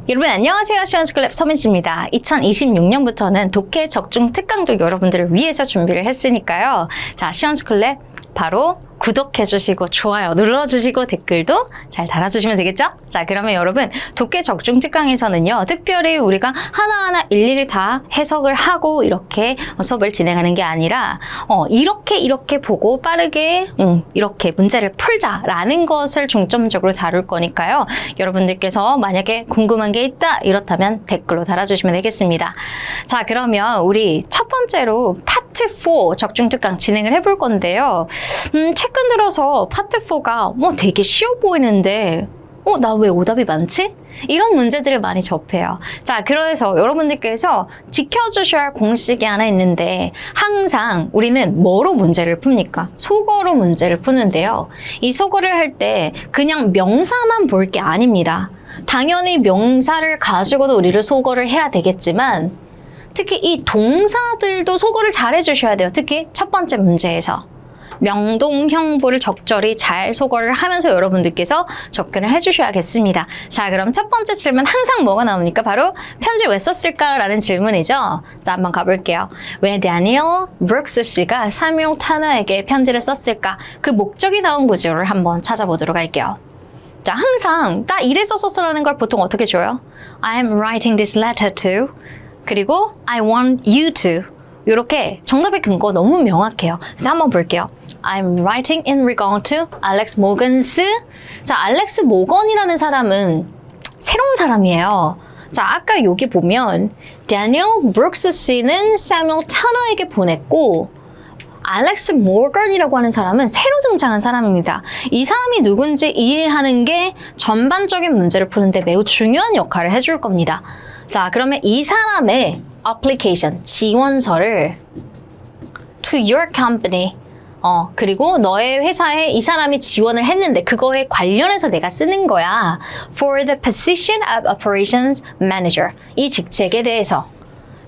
여러분 안녕하세요. 시원스쿨랩 서민지입니다. 2026년부터는 독해 적중 특강도 여러분들을 위해서 준비를 했으니까요. 자, 시원스쿨랩 바로 구독해주시고 좋아요 눌러주시고 댓글도 잘 달아주시면 되겠죠? 자, 그러면 여러분 독해 적중 특강에서는요, 특별히 우리가 하나하나 일일이 다 해석을 하고 이렇게 수업을 진행하는 게 아니라 이렇게 보고 빠르게 이렇게 문제를 풀자라는 것을 중점적으로 다룰 거니까요. 여러분들께서 만약에 궁금한 게 있다 이렇다면 댓글로 달아주시면 되겠습니다. 자, 그러면 우리 첫 번째로 파트 4 적중 특강 진행을 해볼 건데요. 최근 들어서 파트 4가 되게 쉬워 보이는데 나 왜 오답이 많지? 이런 문제들을 많이 접해요. 자, 그래서 여러분들께서 지켜주셔야 할 공식이 하나 있는데, 항상 우리는 뭐로 문제를 풉니까? 속어로 문제를 푸는데요. 이 속어를 할 때 그냥 명사만 볼 게 아닙니다. 당연히 명사를 가지고도 우리를 속어를 해야 되겠지만, 특히 이 동사들도 속어를 잘 해주셔야 돼요. 특히 첫 번째 문제에서. 명동형부를 적절히 잘 속어를 하면서 여러분들께서 접근을 해주셔야겠습니다. 자, 그럼 첫 번째 질문 항상 뭐가 나옵니까? 바로 편지 왜 썼을까? 라는 질문이죠. 자, 한번 가볼게요. 왜 다니엘 브룩스 씨가 사뮤엘 타너에게 편지를 썼을까? 그 목적이 나온 구조를 한번 찾아보도록 할게요. 자, 항상 나 이랬었어라는 걸 보통 어떻게 줘요? I'm writing this letter to, 그리고 I want you to. 이렇게 정답의 근거 너무 명확해요. 그래서 한번 볼게요. I'm writing in regard to Alex Morgan's. 자, 알렉스 모건이라는 사람은 새로운 사람이에요. 자, 아까 여기 보면 다니엘 브룩스 씨는 사뮤엘 타너에게 보냈고, 알렉스 모건이라고 하는 사람은 새로 등장한 사람입니다. 이 사람이 누군지 이해하는 게 전반적인 문제를 푸는데 매우 중요한 역할을 해줄 겁니다. 자, 그러면 이 사람의 application, 지원서를 to your company, 그리고 너의 회사에 이 사람이 지원을 했는데 그거에 관련해서 내가 쓰는 거야. For the position of operations manager. 이 직책에 대해서.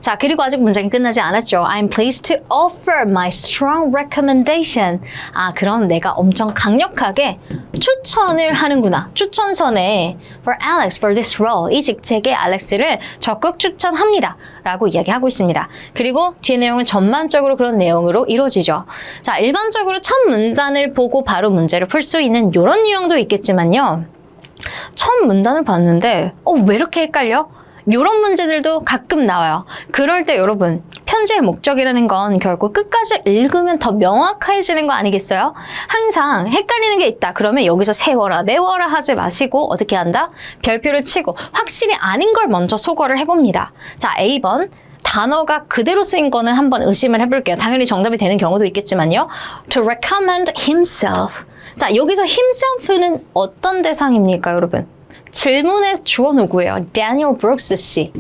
자, 그리고 아직 문장이 끝나지 않았죠. I'm pleased to offer my strong recommendation. 아, 그럼 내가 엄청 강력하게 추천을 하는구나. 추천서에 for Alex for this role. 이 직책에 알렉스를 적극 추천합니다. 라고 이야기하고 있습니다. 그리고 뒤에 내용은 전반적으로 그런 내용으로 이루어지죠. 자, 일반적으로 첫 문단을 보고 바로 문제를 풀 수 있는 이런 유형도 있겠지만요. 첫 문단을 봤는데 왜 이렇게 헷갈려? 이런 문제들도 가끔 나와요. 그럴 때 여러분, 편지의 목적이라는 건 결국 끝까지 읽으면 더 명확해지는 거 아니겠어요? 항상 헷갈리는 게 있다. 그러면 여기서 세워라, 내워라 하지 마시고 어떻게 한다? 별표를 치고 확실히 아닌 걸 먼저 소거를 해봅니다. 자, A번. 단어가 그대로 쓰인 거는 한번 의심을 해볼게요. 당연히 정답이 되는 경우도 있겠지만요. To recommend himself. 자, 여기서 himself는 어떤 대상입니까, 여러분? 질문의 주어 누구예요? 다니엘 브룩스 씨.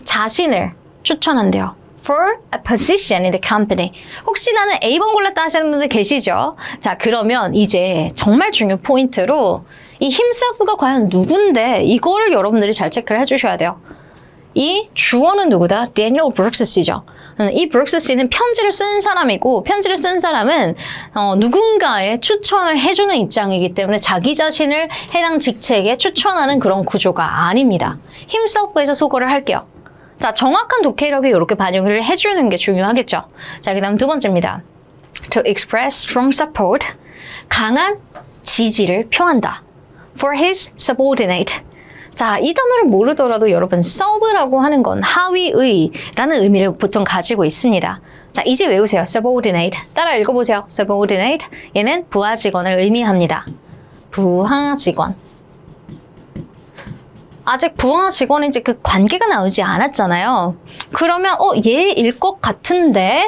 자신을 추천한대요. For a position in the company. 혹시 나는 A번 골랐다 하시는 분들 계시죠? 자, 그러면 이제 정말 중요한 포인트로 이 himself가 과연 누군데 이거를 여러분들이 잘 체크를 해주셔야 돼요. 이 주어는 누구다? 다니엘 브룩스 씨죠. 이 브룩스 씨는 편지를 쓴 사람이고, 편지를 쓴 사람은 누군가의 추천을 해주는 입장이기 때문에 자기 자신을 해당 직책에 추천하는 그런 구조가 아닙니다. himself에서 소거를 할게요. 자, 정확한 독해력이 이렇게 반영을 해주는 게 중요하겠죠. 자, 그 다음 두 번째입니다. To express strong support. 강한 지지를 표한다. For his subordinate. 자, 이 단어를 모르더라도 여러분 sub라고 하는 건 하위의라는 의미를 보통 가지고 있습니다. 자, 이제 외우세요. subordinate. 따라 읽어보세요. subordinate. 얘는 부하 직원을 의미합니다. 부하 직원. 아직 부하 직원인지 그 관계가 나오지 않았잖아요. 그러면 얘일 것 같은데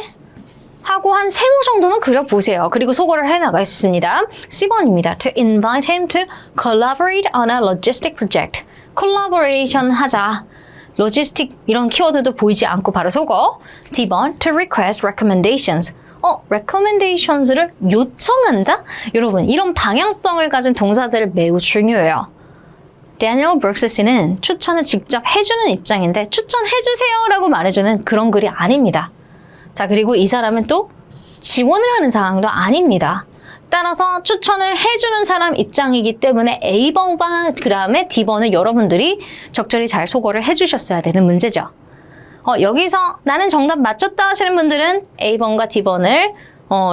하고 한 세모 정도는 그려보세요. 그리고 소거를 해나가겠습니다. C번입니다. To invite him to collaborate on a logistic project. 콜라보레이션 하자. 로지스틱 이런 키워드도 보이지 않고 바로 속어. D번. To request recommendations. recommendations를 요청한다? 여러분, 이런 방향성을 가진 동사들을 매우 중요해요. 다니엘 브룩스 씨는 추천을 직접 해주는 입장인데 추천해주세요 라고 말해주는 그런 글이 아닙니다. 자, 그리고 이 사람은 또 지원을 하는 상황도 아닙니다. 따라서 추천을 해주는 사람 입장이기 때문에 A번과 그 다음에 D번을 여러분들이 적절히 잘 소거를 해주셨어야 되는 문제죠. 여기서 나는 정답 맞췄다 하시는 분들은 A번과 D번을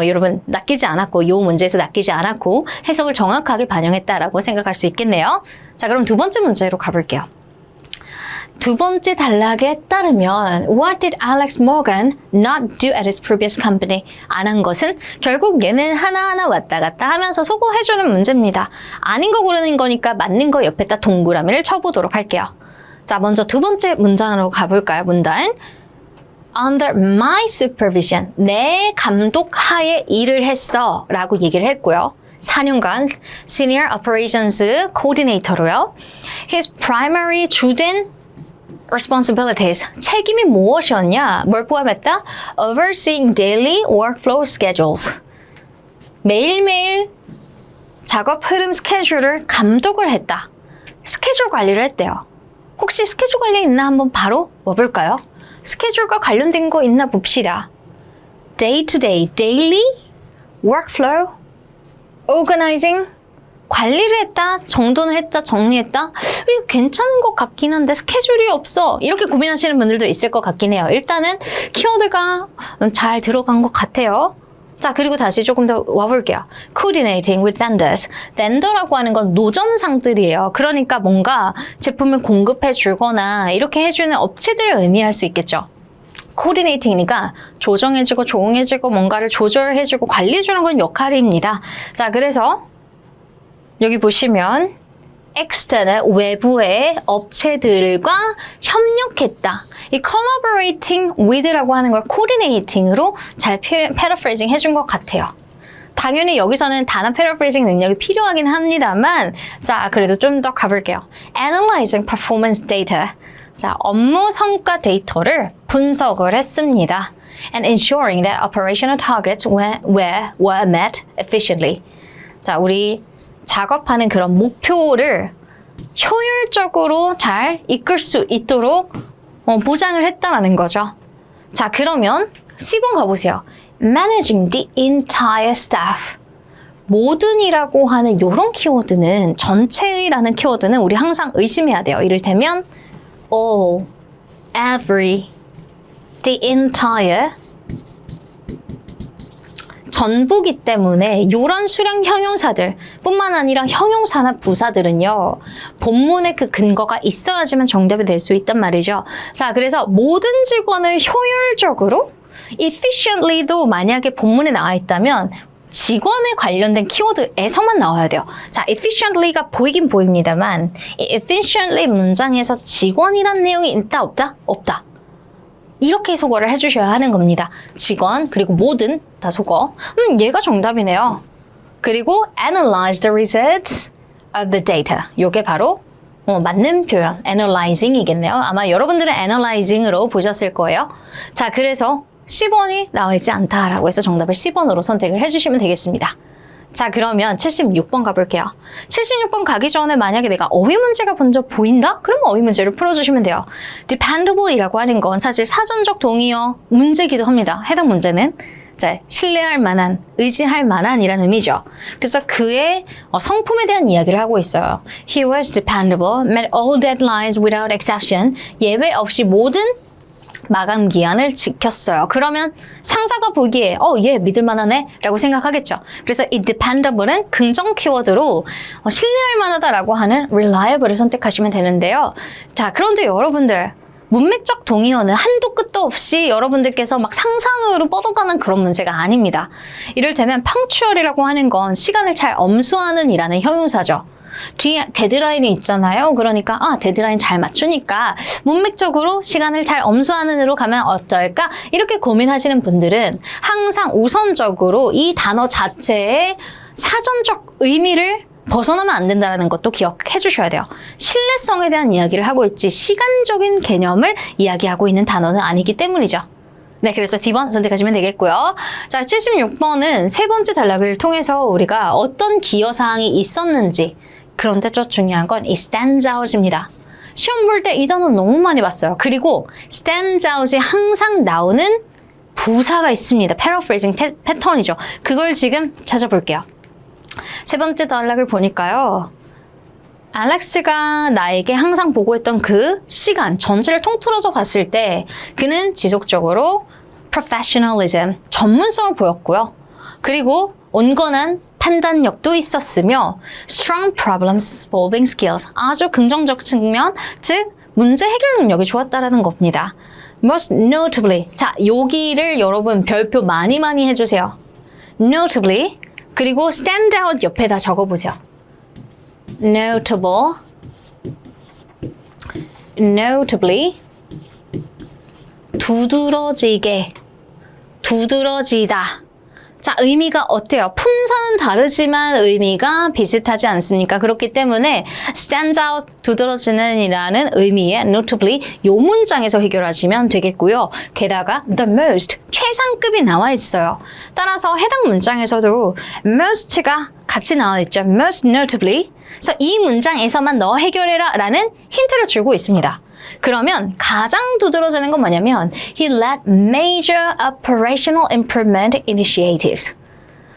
여러분 낚이지 않았고 이 문제에서 낚이지 않았고 해석을 정확하게 반영했다라고 생각할 수 있겠네요. 자, 그럼 두 번째 문제로 가볼게요. 두 번째 단락에 따르면 What did Alex Morgan not do at his previous company? 안 한 것은 결국 얘는 하나하나 왔다 갔다 하면서 소거해주는 문제입니다. 아닌 거 고르는 거니까 맞는 거 옆에다 동그라미를 쳐보도록 할게요. 자, 먼저 두 번째 문장으로 가볼까요? 문단 Under my supervision, 내 감독 하에 일을 했어 라고 얘기를 했고요. 4년간 Senior Operations Coordinator로요. His primary 주된 responsibilities, 책임이 무엇이었냐? 뭘 포함했다? Overseeing daily workflow schedules. 매일매일 작업 흐름 스케줄을 감독을 했다. 스케줄 관리를 했대요. 혹시 스케줄 관리 있나 한번 바로 와볼까요? 스케줄과 관련된 거 있나 봅시다. Day to day, daily, workflow, organizing, 관리를 했다, 정돈을 했다, 정리했다. 이거 괜찮은 것 같긴 한데 스케줄이 없어. 이렇게 고민하시는 분들도 있을 것 같긴 해요. 일단은 키워드가 잘 들어간 것 같아요. 자, 그리고 다시 조금 더 와볼게요. Coordinating with vendors. vendor라고 하는 건 노점상들이에요. 그러니까 뭔가 제품을 공급해 주거나 이렇게 해주는 업체들을 의미할 수 있겠죠. coordinating이니까 조정해주고 조응해주고 뭔가를 조절해주고 관리해주는 건 역할입니다. 자, 그래서 여기 보시면 external, 외부의 업체들과 협력했다. 이 collaborating with라고 하는 걸 coordinating으로 잘 paraphrasing 해준 것 같아요. 당연히 여기서는 단어 paraphrasing 능력이 필요하긴 합니다만, 자, 그래도 좀 더 가볼게요. Analyzing performance data. 자, 업무 성과 데이터를 분석을 했습니다. And ensuring that operational targets were met efficiently. 자, 우리 작업하는 그런 목표를 효율적으로 잘 이끌 수 있도록 보장을 했다라는 거죠. 자, 그러면 10번 가보세요. Managing the entire staff. 모든이라고 하는 이런 키워드는, 전체의라는 키워드는 우리 항상 의심해야 돼요. 이를테면 all, every, the entire, 전부기 때문에 이런 수량 형용사들 뿐만 아니라 형용사나 부사들은요, 본문의 그 근거가 있어야지만 정답이 될 수 있단 말이죠. 자, 그래서 모든 직원을 효율적으로 efficiently도 만약에 본문에 나와 있다면 직원에 관련된 키워드에서만 나와야 돼요. 자, efficiently가 보이긴 보입니다만 이 efficiently 문장에서 직원이란 내용이 있다 없다? 없다. 이렇게 소거를 해주셔야 하는 겁니다. 직원 그리고 모든 다 소거. 얘가 정답이네요. 그리고 analyze the results of the data. 요게 바로 맞는 표현, analyzing이겠네요. 아마 여러분들은 analyzing으로 보셨을 거예요. 자, 그래서 10번이 나와 있지 않다라고 해서 정답을 10번으로 선택을 해주시면 되겠습니다. 자, 그러면 76번 가볼게요. 76번 가기 전에 만약에 내가 어휘 문제가 먼저 보인다? 그러면 어휘 문제를 풀어주시면 돼요. dependable이라고 하는 건 사실 사전적 동의어 문제이기도 합니다. 해당 문제는. 자, 신뢰할 만한, 의지할 만한이라는 의미죠. 그래서 그의 성품에 대한 이야기를 하고 있어요. He was dependable, met all deadlines without exception. 예외 없이 모든 마감 기한을 지켰어요. 그러면 상사가 보기에 얘 믿을만하네 라고 생각하겠죠. 그래서 이 dependable은 긍정 키워드로 신뢰할 만하다라고 하는 reliable을 선택하시면 되는데요. 자, 그런데 여러분들 문맥적 동의어는 한도 끝도 없이 여러분들께서 막 상상으로 뻗어가는 그런 문제가 아닙니다. 이를테면 punctual이라고 하는 건 시간을 잘 엄수하는 이라는 형용사죠. 뒤에 데드라인이 있잖아요. 그러니까 데드라인 잘 맞추니까 문맥적으로 시간을 잘 엄수하는으로 가면 어떨까? 이렇게 고민하시는 분들은 항상 우선적으로 이 단어 자체의 사전적 의미를 벗어나면 안 된다는 것도 기억해 주셔야 돼요. 신뢰성에 대한 이야기를 하고 있지 시간적인 개념을 이야기하고 있는 단어는 아니기 때문이죠. 네, 그래서 D번 선택하시면 되겠고요. 자, 76번은 세 번째 단락을 통해서 우리가 어떤 기여사항이 있었는지, 그런데 좀 중요한 건 이 stands out입니다. 시험 볼 때 이 단어 너무 많이 봤어요. 그리고 stands out이 항상 나오는 부사가 있습니다. paraphrasing 패턴이죠. 그걸 지금 찾아볼게요. 세 번째 단락을 보니까요. 알렉스가 나에게 항상 보고했던 그 시간 전체를 통틀어서 봤을 때 그는 지속적으로 professionalism, 전문성을 보였고요. 그리고 온건한 판단력도 있었으며 strong problem solving skills, 아주 긍정적 측면, 즉 문제 해결 능력이 좋았다라는 겁니다. Most notably, 자 여기를 여러분 별표 많이 해주세요. Notably, 그리고 stand out 옆에다 적어보세요. Notable, notably, 두드러지게, 두드러지다. 자, 의미가 어때요? 품사는 다르지만 의미가 비슷하지 않습니까? 그렇기 때문에 stand out, 두드러지는 이라는 의미의 notably 요 문장에서 해결하시면 되겠고요. 게다가 the most, 최상급이 나와 있어요. 따라서 해당 문장에서도 most가 같이 나와 있죠. most notably. 그래서 이 문장에서만 너 해결해라 라는 힌트를 주고 있습니다. 그러면 가장 두드러지는 건 뭐냐면 He led major operational improvement initiatives.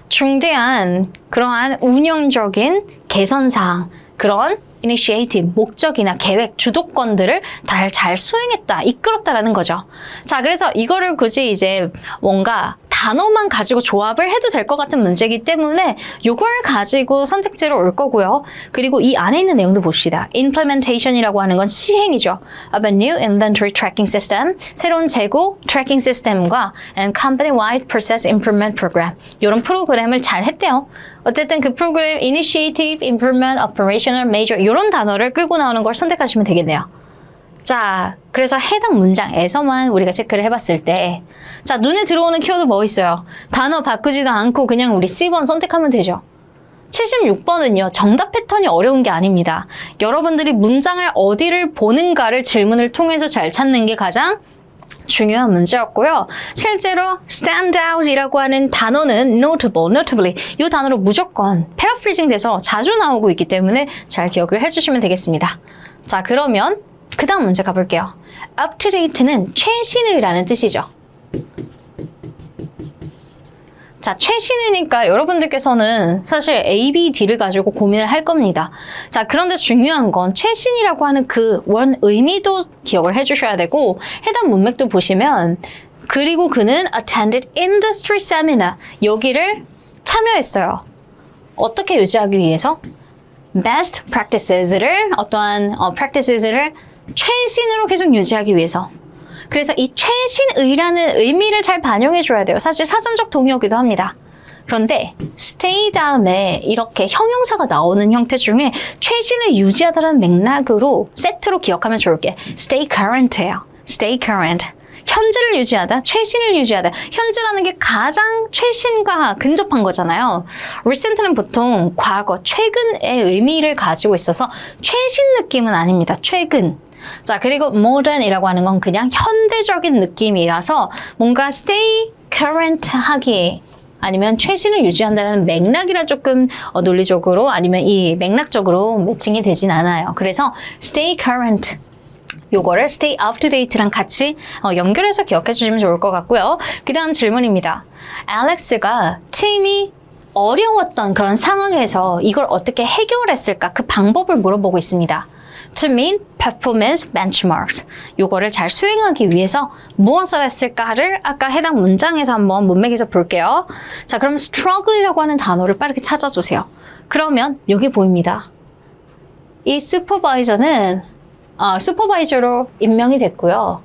중대한 그러한 운영적인 개선사항, 그런 initiative, 목적이나 계획, 주도권들을 잘 수행했다, 이끌었다라는 거죠. 자, 그래서 이거를 굳이 이제 뭔가 단어만 가지고 조합을 해도 될 것 같은 문제이기 때문에 이걸 가지고 선택지로 올 거고요. 그리고 이 안에 있는 내용도 봅시다. Implementation이라고 하는 건 시행이죠. Of a new inventory tracking system, 새로운 재고 트래킹 시스템과 and company-wide process improvement program, 이런 프로그램을 잘 했대요. 어쨌든 그 프로그램 Initiative, Improvement, Operational, Major 이런 단어를 끌고 나오는 걸 선택하시면 되겠네요. 자, 그래서 해당 문장에서만 우리가 체크를 해봤을 때 자, 눈에 들어오는 키워드 뭐 있어요? 단어 바꾸지도 않고 그냥 우리 C번 선택하면 되죠. 76번은요. 정답 패턴이 어려운 게 아닙니다. 여러분들이 문장을 어디를 보는가를 질문을 통해서 잘 찾는 게 가장 중요한 문제였고요. 실제로 stand out 이라고 하는 단어는 notable, notably 이 단어로 무조건 paraphrasing 돼서 자주 나오고 있기 때문에 잘 기억을 해주시면 되겠습니다. 자, 그러면 그 다음 문제 가볼게요. up to date는 최신의라는 뜻이죠. 자, 최신이니까 여러분들께서는 사실 A, B, D를 가지고 고민을 할 겁니다. 자, 그런데 중요한 건 최신이라고 하는 그 원 의미도 기억을 해주셔야 되고 해당 문맥도 보시면 그리고 그는 attended industry seminar 여기를 참여했어요. 어떻게 유지하기 위해서? best practices를 어떠한 practices를 최신으로 계속 유지하기 위해서. 그래서 이 최신의라는 의미를 잘 반영해 줘야 돼요. 사실 사전적 동의어기도 합니다. 그런데 stay 다음에 이렇게 형용사가 나오는 형태 중에 최신을 유지하다는 맥락으로 세트로 기억하면 좋을 게 stay current예요. stay current. 현재를 유지하다, 최신을 유지하다. 현재라는 게 가장 최신과 근접한 거잖아요. recent는 보통 과거, 최근의 의미를 가지고 있어서 최신 느낌은 아닙니다. 최근. 자, 그리고 modern이라고 하는 건 그냥 현대적인 느낌이라서 뭔가 stay current 하기 아니면 최신을 유지한다는 맥락이라 조금 논리적으로 아니면 이 맥락적으로 매칭이 되진 않아요. 그래서 stay current 요거를 stay up to date랑 같이 연결해서 기억해 주시면 좋을 것 같고요. 그 다음 질문입니다. 알렉스가 팀이 어려웠던 그런 상황에서 이걸 어떻게 해결했을까? 그 방법을 물어보고 있습니다. To meet performance benchmarks. 요거를 잘 수행하기 위해서 무엇을 했을까를 아까 해당 문장에서 한번 문맥에서 볼게요. 자, 그럼 struggle이라고 하는 단어를 빠르게 찾아주세요. 그러면 여기 보입니다. 이 슈퍼바이저는 슈퍼바이저로 임명이 됐고요.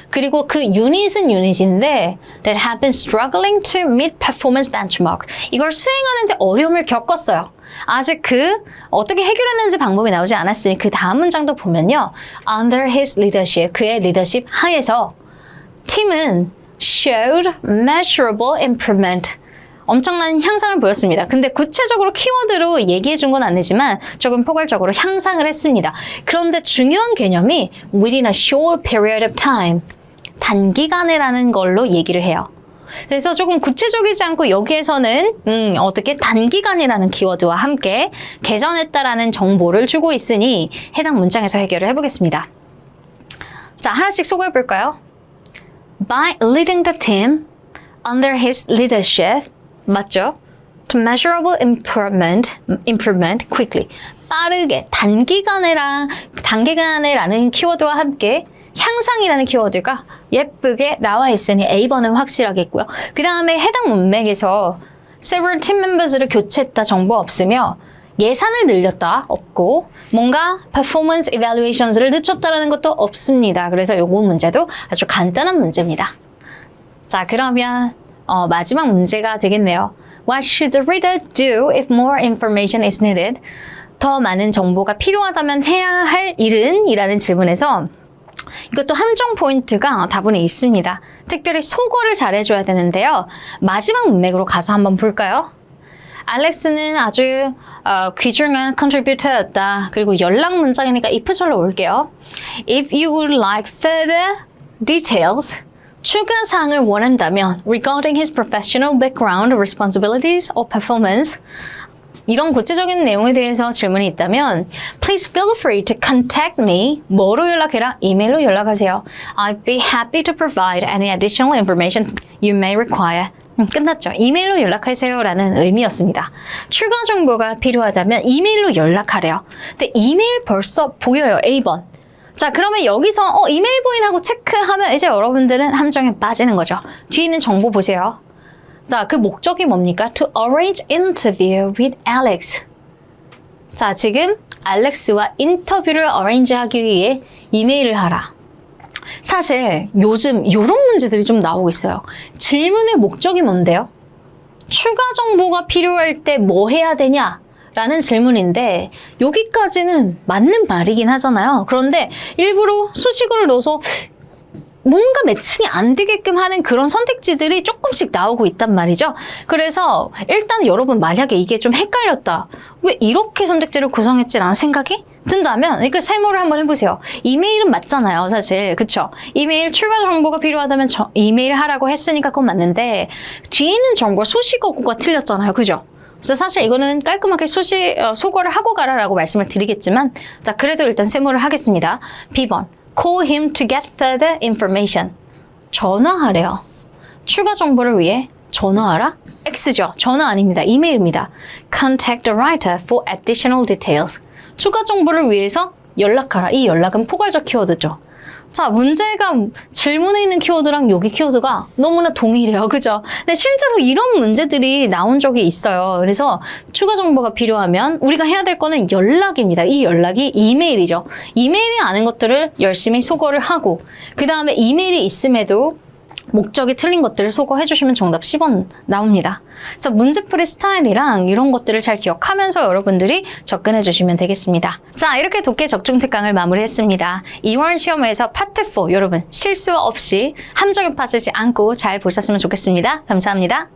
그리고 그 유닛은 유닛인데 that have been struggling to meet performance benchmark. 이걸 수행하는데 어려움을 겪었어요. 아직 그 어떻게 해결했는지 방법이 나오지 않았으니 그 다음 문장도 보면요. Under his leadership, 그의 리더십 하에서 팀은 showed measurable improvement. 엄청난 향상을 보였습니다. 근데 구체적으로 키워드로 얘기해 준 건 아니지만 조금 포괄적으로 향상을 했습니다. 그런데 중요한 개념이 within a short period of time. 단기간에라는 걸로 얘기를 해요. 그래서 조금 구체적이지 않고 여기에서는 어떻게 단기간이라는 키워드와 함께 개선했다라는 정보를 주고 있으니 해당 문장에서 해결을 해보겠습니다. 자, 하나씩 소개해 볼까요? By leading the team under his leadership 맞죠? to measurable improvement quickly. 빠르게, 단기간에라는 키워드와 함께 향상이라는 키워드가 예쁘게 나와 있으니 A번은 확실하겠고요. 그 다음에 해당 문맥에서 several team members를 교체했다 정보 없으며 예산을 늘렸다 없고 뭔가 performance evaluations를 늦췄다라는 것도 없습니다. 그래서 요거 문제도 아주 간단한 문제입니다. 자, 그러면 마지막 문제가 되겠네요. What should the reader do if more information is needed? 더 많은 정보가 필요하다면 해야 할 일은? 이라는 질문에서 이것도 함정 포인트가 다분히 있습니다. 특별히 속어를 잘해줘야 되는데요. 마지막 문맥으로 가서 한번 볼까요? 알렉스는 아주 귀중한 컨트리뷰터였다. 그리고 연락 문장이니까 if절로 올게요. If you would like further details, 추가 사항을 원한다면 regarding his professional background, responsibilities or performance, 이런 구체적인 내용에 대해서 질문이 있다면 Please feel free to contact me. 뭐로 연락해라? 이메일로 연락하세요. I'd be happy to provide any additional information you may require. 끝났죠. 이메일로 연락하세요 라는 의미였습니다. 추가 정보가 필요하다면 이메일로 연락하래요. 근데 이메일 벌써 보여요. A번. 자, 그러면 여기서 이메일 보인하고 체크하면 이제 여러분들은 함정에 빠지는 거죠. 뒤에 있는 정보 보세요. 자, 그 목적이 뭡니까? To arrange interview with Alex. 자, 지금 알렉스와 인터뷰를 arrange하기 위해 이메일을 하라. 사실 요즘 이런 문제들이 좀 나오고 있어요. 질문의 목적이 뭔데요? 추가 정보가 필요할 때 뭐 해야 되냐? 라는 질문인데 여기까지는 맞는 말이긴 하잖아요. 그런데 일부러 수식어를 넣어서 뭔가 매칭이 안 되게끔 하는 그런 선택지들이 조금씩 나오고 있단 말이죠. 그래서 일단 여러분 만약에 이게 좀 헷갈렸다. 왜 이렇게 선택지를 구성했지? 라는 생각이 든다면 이걸 세모를 한번 해보세요. 이메일은 맞잖아요, 사실. 그쵸? 이메일 추가 정보가 필요하다면 이메일 하라고 했으니까 그건 맞는데 뒤에 있는 정보 수식어구가 틀렸잖아요. 그죠? 그래서 사실 이거는 깔끔하게 소거를 하고 가라라고 말씀을 드리겠지만 자, 그래도 일단 세모를 하겠습니다. B번. Call him to get further information. 전화하래요. 추가 정보를 위해 전화하라? X죠. 전화 아닙니다. 이메일입니다. Contact the writer for additional details. 추가 정보를 위해서 연락하라. 이 연락은 포괄적 키워드죠. 자, 문제가 질문에 있는 키워드랑 여기 키워드가 너무나 동일해요. 그죠? 근데 실제로 이런 문제들이 나온 적이 있어요. 그래서 추가 정보가 필요하면 우리가 해야 될 거는 연락입니다. 이 연락이 이메일이죠. 이메일이 아는 것들을 열심히 소거를 하고 그 다음에 이메일이 있음에도 목적이 틀린 것들을 소거해 주시면 정답 10번 나옵니다. 그래서 문제풀이 스타일이랑 이런 것들을 잘 기억하면서 여러분들이 접근해 주시면 되겠습니다. 자, 이렇게 독해 적중 특강을 마무리했습니다. 2월 시험에서 파트 4 여러분 실수 없이 함정에 빠지지 않고 잘 보셨으면 좋겠습니다. 감사합니다.